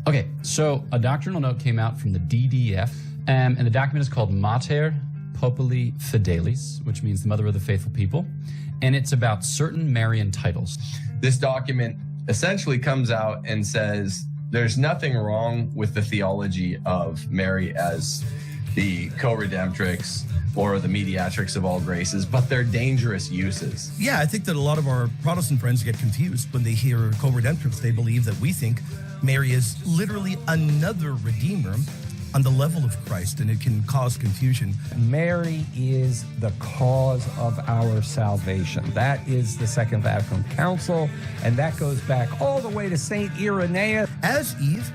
Okay, so a doctrinal note came out from the DDF, and the document is called Mater Populi Fidelis, which means the mother of the faithful people, and it's about certain Marian titles. This document essentially comes out and says there's nothing wrong with the theology of Mary as the co-redemptrix or the mediatrix of all graces, but they're dangerous uses. Yeah, I think that a lot of our Protestant friends get confused when they hear co-redemptrix. They believe that we think Mary is literally another redeemer on the level of Christ, and it can cause confusion. Mary is the cause of our salvation. That is the Second Vatican Council, and that goes back all the way to Saint Irenaeus. As Eve,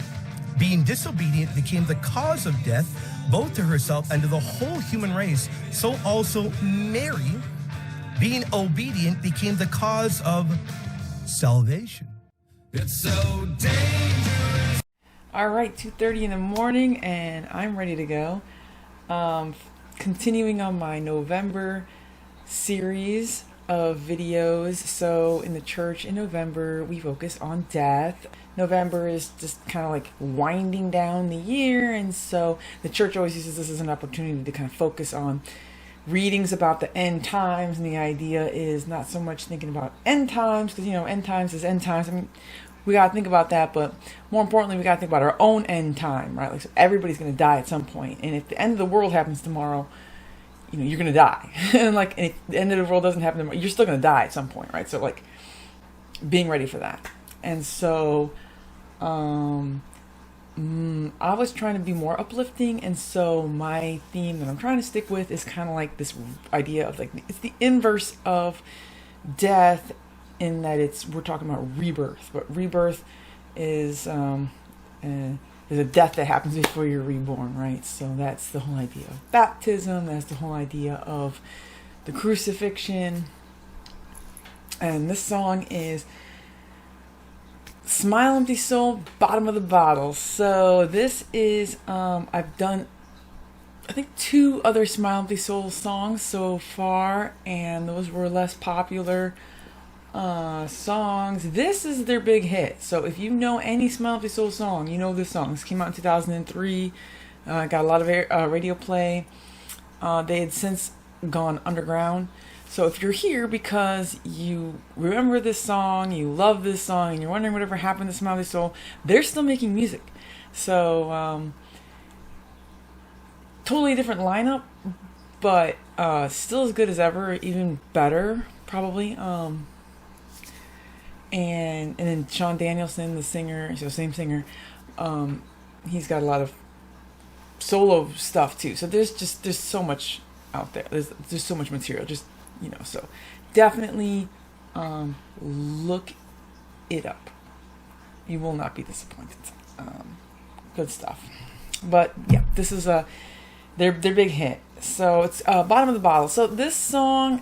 being disobedient, became the cause of death, both to herself and to the whole human race, so also Mary, being obedient, became the cause of salvation. It's so dangerous. All right, 2:30 in the morning, and I'm ready to go. Continuing on my November series of videos. So in the church in November, we focus on death. November is just kind of like winding down the year, and so the church always uses this as an opportunity to kind of focus on readings about the end times. And the idea is not so much thinking about end times, because end times is end times. I mean, we got to think about that, but more importantly, we got to think about our own end time, right? Like, so everybody's going to die at some point, and if the end of the world happens tomorrow, you're going to die. And if the end of the world doesn't happen tomorrow, you're still going to die at some point, right? So being ready for that. And so I was trying to be more uplifting, and so my theme that I'm trying to stick with is kind of like this idea of it's the inverse of death, in that we're talking about rebirth. But rebirth is there's a death that happens before you're reborn, right? So that's the whole idea of baptism. That's the whole idea of the crucifixion. And this song is Smile Empty Soul, Bottom of the Bottle. So this is, I've done, I think, 2 other Smile Empty Soul songs so far, and those were less popular songs. This is their big hit. So if you know any Smile Empty Soul song, you know this song. This came out in 2003. Got a lot of radio play. They had since gone underground. So if you're here because you remember this song, you love this song, and you're wondering whatever happened to Smile Empty Soul, they're still making music. So totally different lineup, but still as good as ever, even better probably. And then Sean Danielson, the singer, so same singer, he's got a lot of solo stuff too. So there's so much out there. There's so much material. So definitely look it up. You will not be disappointed. Good stuff. But yeah, this is their big hit. So it's Bottom of the Bottle. So this song,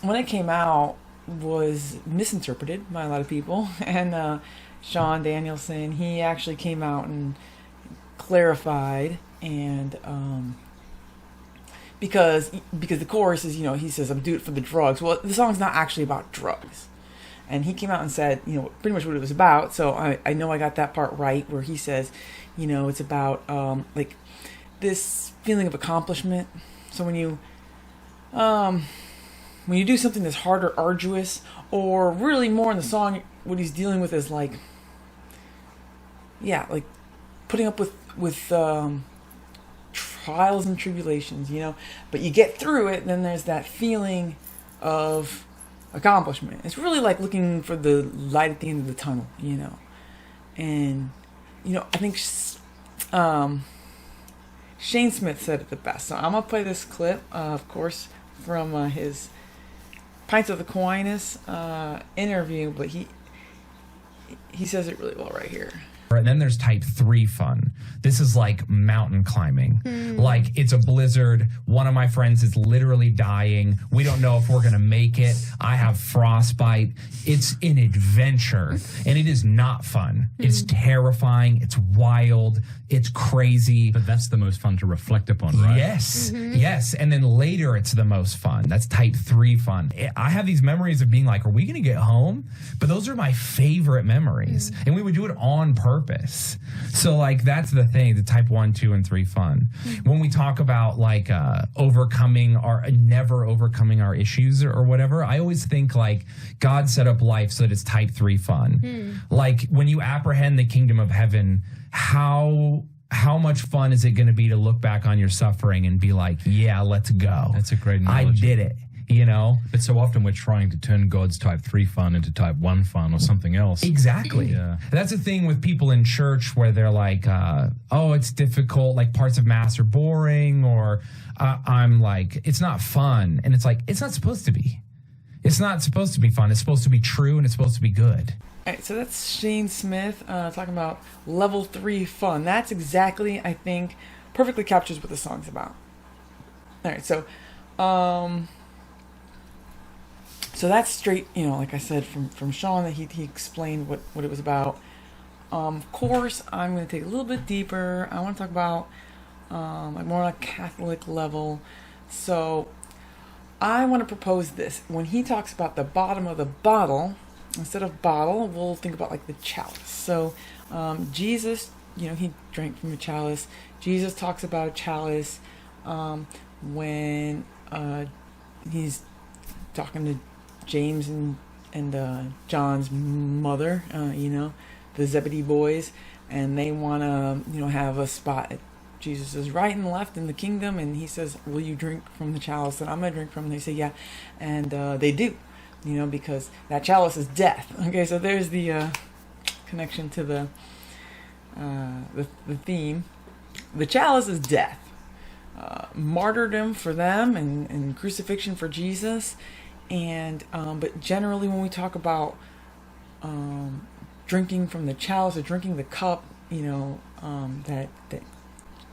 when it came out, was misinterpreted by a lot of people, and Sean Danielson, he actually came out and clarified, and because the chorus is, he says, "I'm doing it for the drugs." Well, the song's not actually about drugs, and he came out and said, pretty much what it was about. So I know I got that part right, where he says, it's about this feeling of accomplishment. So when you do something that's hard or arduous, or really more in the song, what he's dealing with is putting up with trials and tribulations, but you get through it, and then there's that feeling of accomplishment. It's really like looking for the light at the end of the tunnel, and I think Shane Smith said it the best. So I'm gonna play this clip, of course, from his Pints of Aquinas interview, but he says it really well right here. And then there's type 3 fun. This is like mountain climbing. Like it's a blizzard. One of my friends is literally dying. We don't know if we're going to make it. I have frostbite. It's an adventure and it is not fun. It's terrifying. It's wild. It's crazy. But that's the most fun to reflect upon, right? Yes. Yes. And then later it's the most fun. That's type 3 fun. I have these memories of being like, are we going to get home? But those are my favorite memories. And we would do it on purpose. So like, that's the thing, the type 1, 2, and 3 fun. When we talk about like never overcoming our issues or whatever, I always think like God set up life so that it's type 3 fun. Like when you apprehend the kingdom of heaven, how much fun is it going to be to look back on your suffering and be like, yeah, let's go. That's a great analogy. I did it. You know, but so often we're trying to turn God's type 3 fun into type 1 fun or something else. Exactly. Yeah. That's the thing with people in church where they're like, oh, it's difficult. Like parts of Mass are boring, or I'm like, it's not fun. And it's like, it's not supposed to be. It's not supposed to be fun. It's supposed to be true and it's supposed to be good. All right, so that's Shane Smith talking about level 3 fun. That's exactly, I think, perfectly captures what the song's about. All right, so that's straight, like I said, from Sean, that he explained what it was about. Of course, I'm going to take a little bit deeper. I want to talk about like more on a Catholic level. So I want to propose this. When he talks about the bottom of the bottle, instead of bottle, we'll think about like the chalice. So Jesus, he drank from a chalice. Jesus talks about a chalice when he's talking to James and John's mother, the Zebedee boys, and they want to, have a spot at Jesus' right and left in the kingdom, and he says, will you drink from the chalice that I'm going to drink from? And they say, yeah, and they do, because that chalice is death. Okay, so there's the connection to the theme. The chalice is death. Martyrdom for them and crucifixion for Jesus. And but generally when we talk about drinking from the chalice or drinking the cup,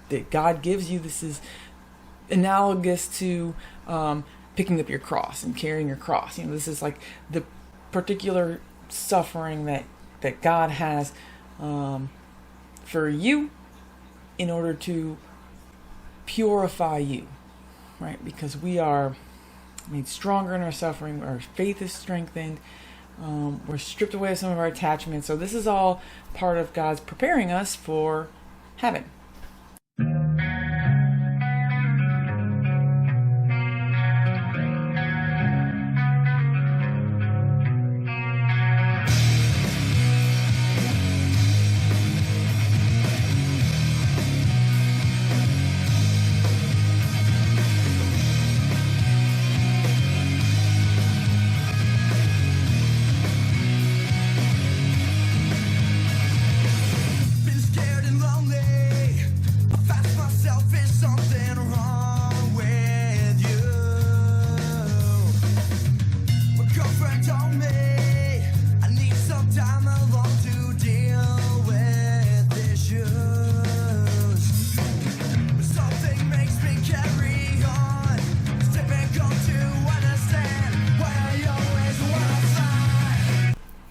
that God gives you, this is analogous to picking up your cross and carrying your cross. This is like the particular suffering that God has for you in order to purify you, right? Because we are made stronger in our suffering, our faith is strengthened, we're stripped away of some of our attachments. So this is all part of God's preparing us for heaven.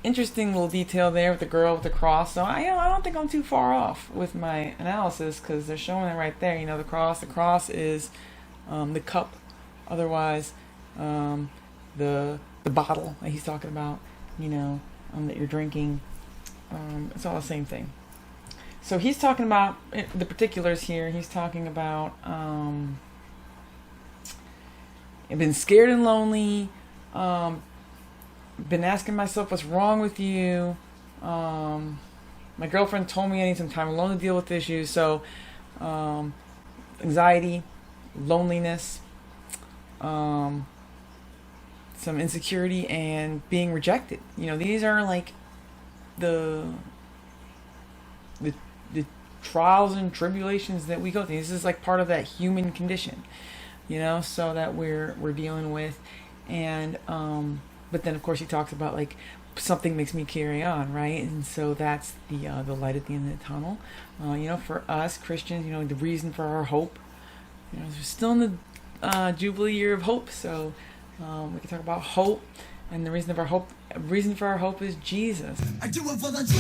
Interesting little detail there with the girl with the cross. So I don't think I'm too far off with my analysis, because they're showing it right there. The cross is the cup. Otherwise, the bottle that he's talking about, that you're drinking. It's all the same thing. So he's talking about the particulars here. He's talking about I've been scared and lonely. Been asking myself what's wrong with you. My girlfriend told me I need some time alone to deal with issues. So anxiety, loneliness, some insecurity, and being rejected. These are like the trials and tribulations that we go through. This is like part of that human condition, so that we're dealing with. And but then of course he talks about like something makes me carry on, right? And so that's the light at the end of the tunnel. For us Christians, the reason for our hope. We're still in the Jubilee year of hope, so we can talk about hope, and the reason for our hope is Jesus. I do it for the drugs.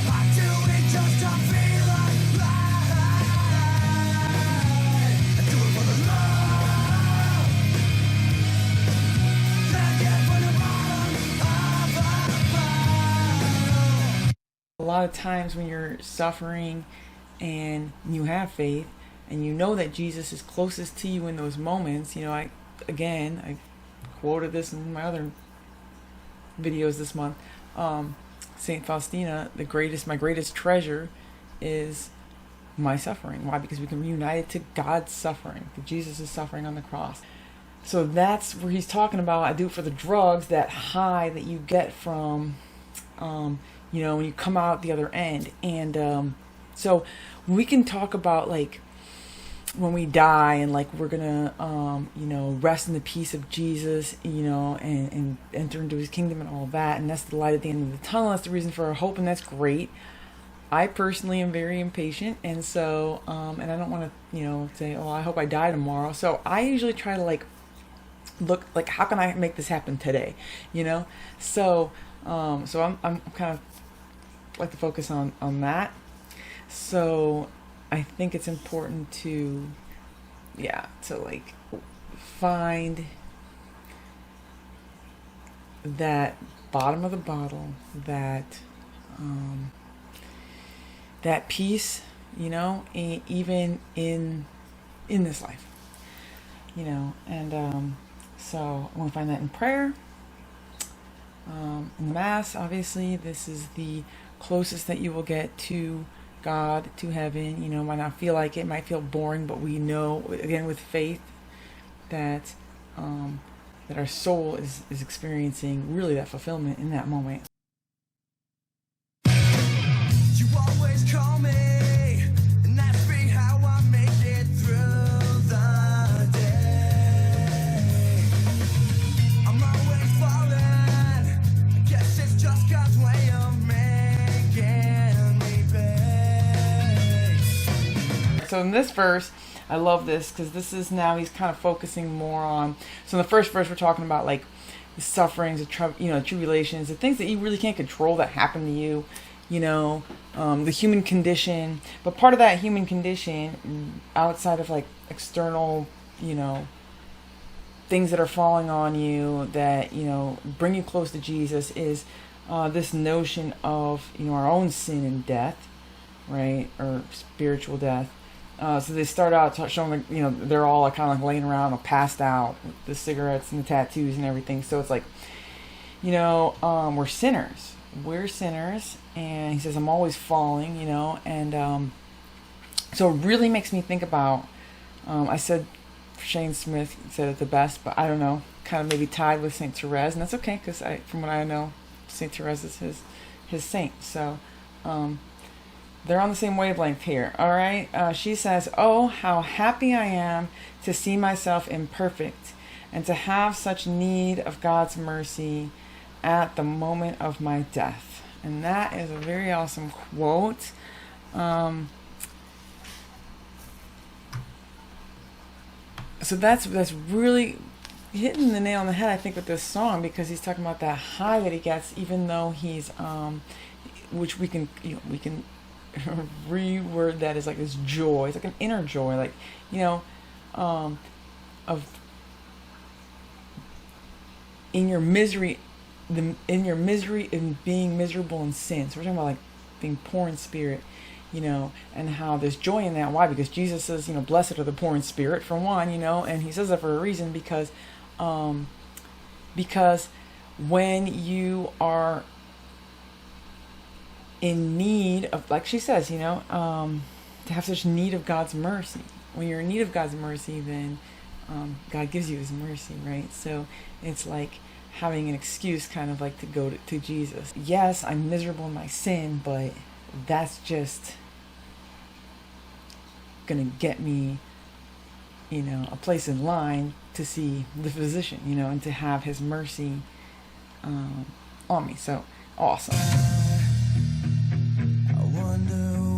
I do it just to feel alive. I do it for the love. Can't get from the bottom of a A lot of times when you're suffering and you have faith and you know that Jesus is closest to you in those moments, I quoted this in my other videos this month. Saint Faustina, my greatest treasure is my suffering. Why? Because we can be united to God's suffering, to Jesus' suffering on the cross. So that's where he's talking about, I do it for the drugs, that high that you get from, when you come out the other end. And so we can talk about like when we die and like we're gonna rest in the peace of Jesus, and enter into his kingdom and all that, and that's the light at the end of the tunnel. That's the reason for our hope, and that's great. I personally am very impatient, and so and I don't want to say, oh, I hope I die tomorrow. So I usually try to look like, how can I make this happen today, so I'm kind of like to focus on that. So I think it's important to find that bottom of the bottle, that peace, even in this life, and so I want to find that in prayer, in the Mass. Obviously, this is the closest that you will get to God, to heaven. Might not feel like it, might feel boring, but we know, again, with faith, that our soul is experiencing really that fulfillment in that moment. You always call me and ask me how I make it through the day. I'm always falling. I guess it's just God's way of making me pay. So in this verse, I love this because this is now he's kind of focusing more on. So in the first verse, we're talking about like the sufferings, the tribulations, the things that you really can't control that happen to you. The human condition. But part of that human condition, outside of like external, things that are falling on you that bring you close to Jesus, is this notion of our own sin and death, right, or spiritual death. So they start out showing they're all kind of like laying around or passed out with the cigarettes and the tattoos and everything. So it's like, we're sinners. We're sinners. And he says, I'm always falling, and so it really makes me think about, I said Shane Smith said it the best, but I don't know, kind of maybe tied with Saint Therese, and that's okay, because from what I know, Saint Therese is his saint. So they're on the same wavelength here. All right. She says, oh, how happy I am to see myself imperfect and to have such need of God's mercy at the moment of my death. And that is a very awesome quote. So that's really hitting the nail on the head, I think, with this song, because he's talking about that high that he gets, even though he's, which we can reword that as like this joy. It's like an inner joy, like of in your misery and being miserable in sin. So we're talking about like being poor in spirit, and how there's joy in that. Why? Because Jesus says, blessed are the poor in spirit, for one, and he says that for a reason, because when you are in need of, like she says, to have such need of God's mercy. When you're in need of God's mercy, then God gives you his mercy, right? So it's like having an excuse, kind of like to go to Jesus. Yes, I'm miserable in my sin, but that's just gonna get me, a place in line to see the physician, and to have his mercy on me. So awesome. I wonder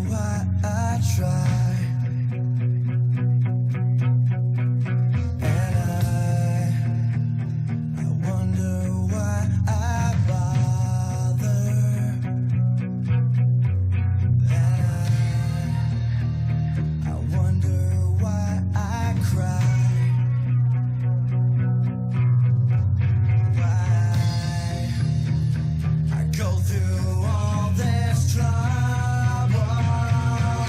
why I try. And I wonder why I bother. And I wonder why I cry. Why I go through all this trouble.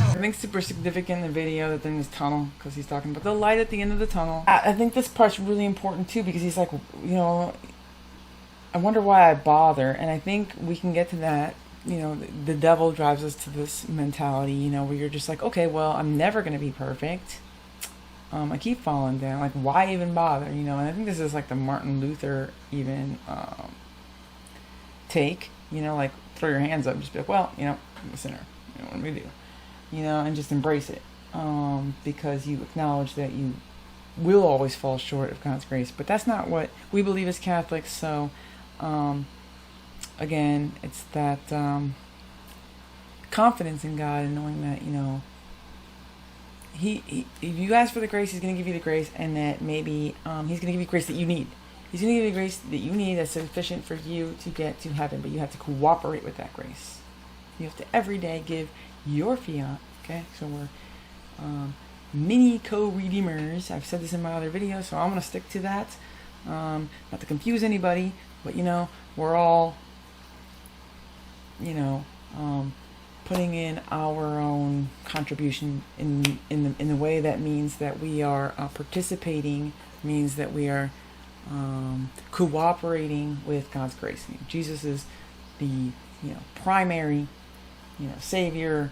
I think super significant in the video that they're in this tunnel, because he's talking about the light at the end of the tunnel. I think this part's really important too, because he's like, I wonder why I bother. And I think we can get to that, the devil drives us to this mentality, where you're just like, okay, well, I'm never going to be perfect. I keep falling down. Like, why even bother? And I think this is like the Martin Luther even take, like, throw your hands up and just be like, well, I'm a sinner. What do we do? And just embrace it. Because you acknowledge that you will always fall short of God's grace. But that's not what we believe as Catholics. So, again, it's that confidence in God and knowing that, He if you ask for the grace, He's going to give you the grace, and that maybe He's going to give you grace that you need. He's going to give you the grace that you need that's sufficient for you to get to heaven, but you have to cooperate with that grace. You have to every day give your fiat, okay? So we're mini co-redeemers. I've said this in my other videos, so I'm going to stick to that. Not to confuse anybody, but, we're all, putting in our own contribution in the way that means that we are participating, means that we are cooperating with God's grace. Jesus is the primary Savior,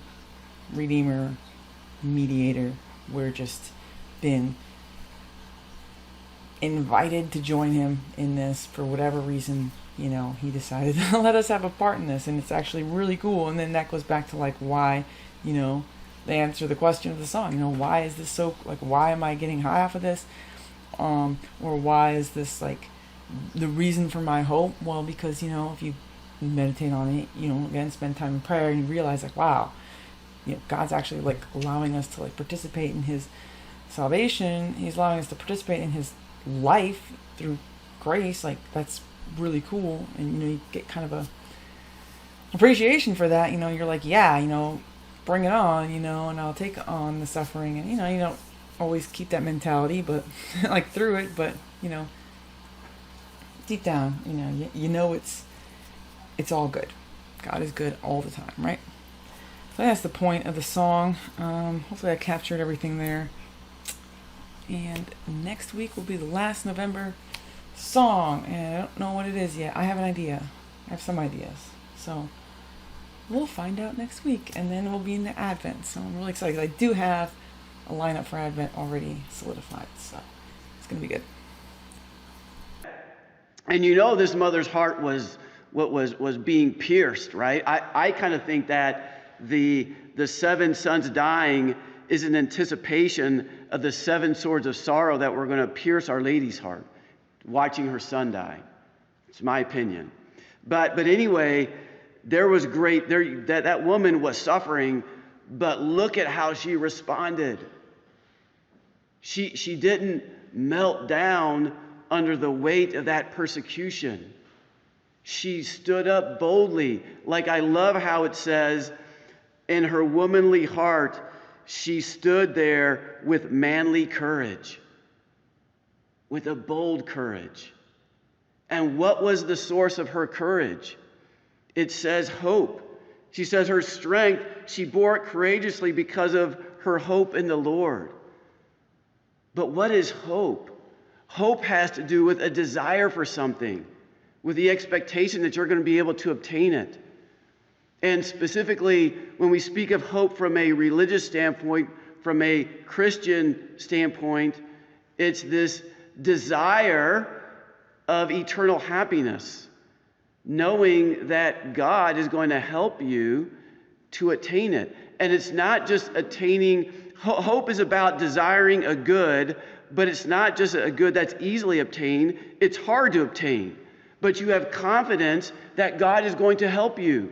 Redeemer, Mediator. We're just been invited to join Him in this for whatever reason. He decided to let us have a part in this, and it's actually really cool. And then that goes back to like why, they answer the question of the song. Why is this so, like, why am I getting high off of this? Or why is this like the reason for my hope? Well, because if you meditate on it, again, spend time in prayer, and you realize like, wow, God's actually like allowing us to like participate in His salvation. He's allowing us to participate in His life through grace. Like, that's really cool. And you get kind of a appreciation for that. You're like, yeah, bring it on, and I'll take on the suffering. And you don't always keep that mentality, but like through it, but deep down, it's all good. God is good all the time, right? So that's the point of the song. Hopefully I captured everything there. And next week will be the last November song, and I don't know what it is yet. I have an idea. I have some ideas. So we'll find out next week, and then we'll be in the Advent. So I'm really excited. I do have a lineup for Advent already solidified, so it's going to be good. And this mother's heart was being pierced, right? I kind of think that the 7 sons dying is an anticipation of the 7 swords of sorrow that were going to pierce Our Lady's heart, watching her son die. It's my opinion. But anyway, there was that woman was suffering, but look at how she responded. She didn't melt down under the weight of that persecution. She stood up boldly. Like, I love how it says, in her womanly heart, she stood there with manly courage, with a bold courage. And what was the source of her courage? It says hope. She says her strength, she bore it courageously because of her hope in the Lord. But what is hope? Hope has to do with a desire for something, with the expectation that you're going to be able to obtain it. And specifically, when we speak of hope from a religious standpoint, from a Christian standpoint, it's this desire of eternal happiness, knowing that God is going to help you to attain it. And it's not just attaining, hope is about desiring a good, but it's not just a good that's easily obtained. It's hard to obtain. But you have confidence that God is going to help you.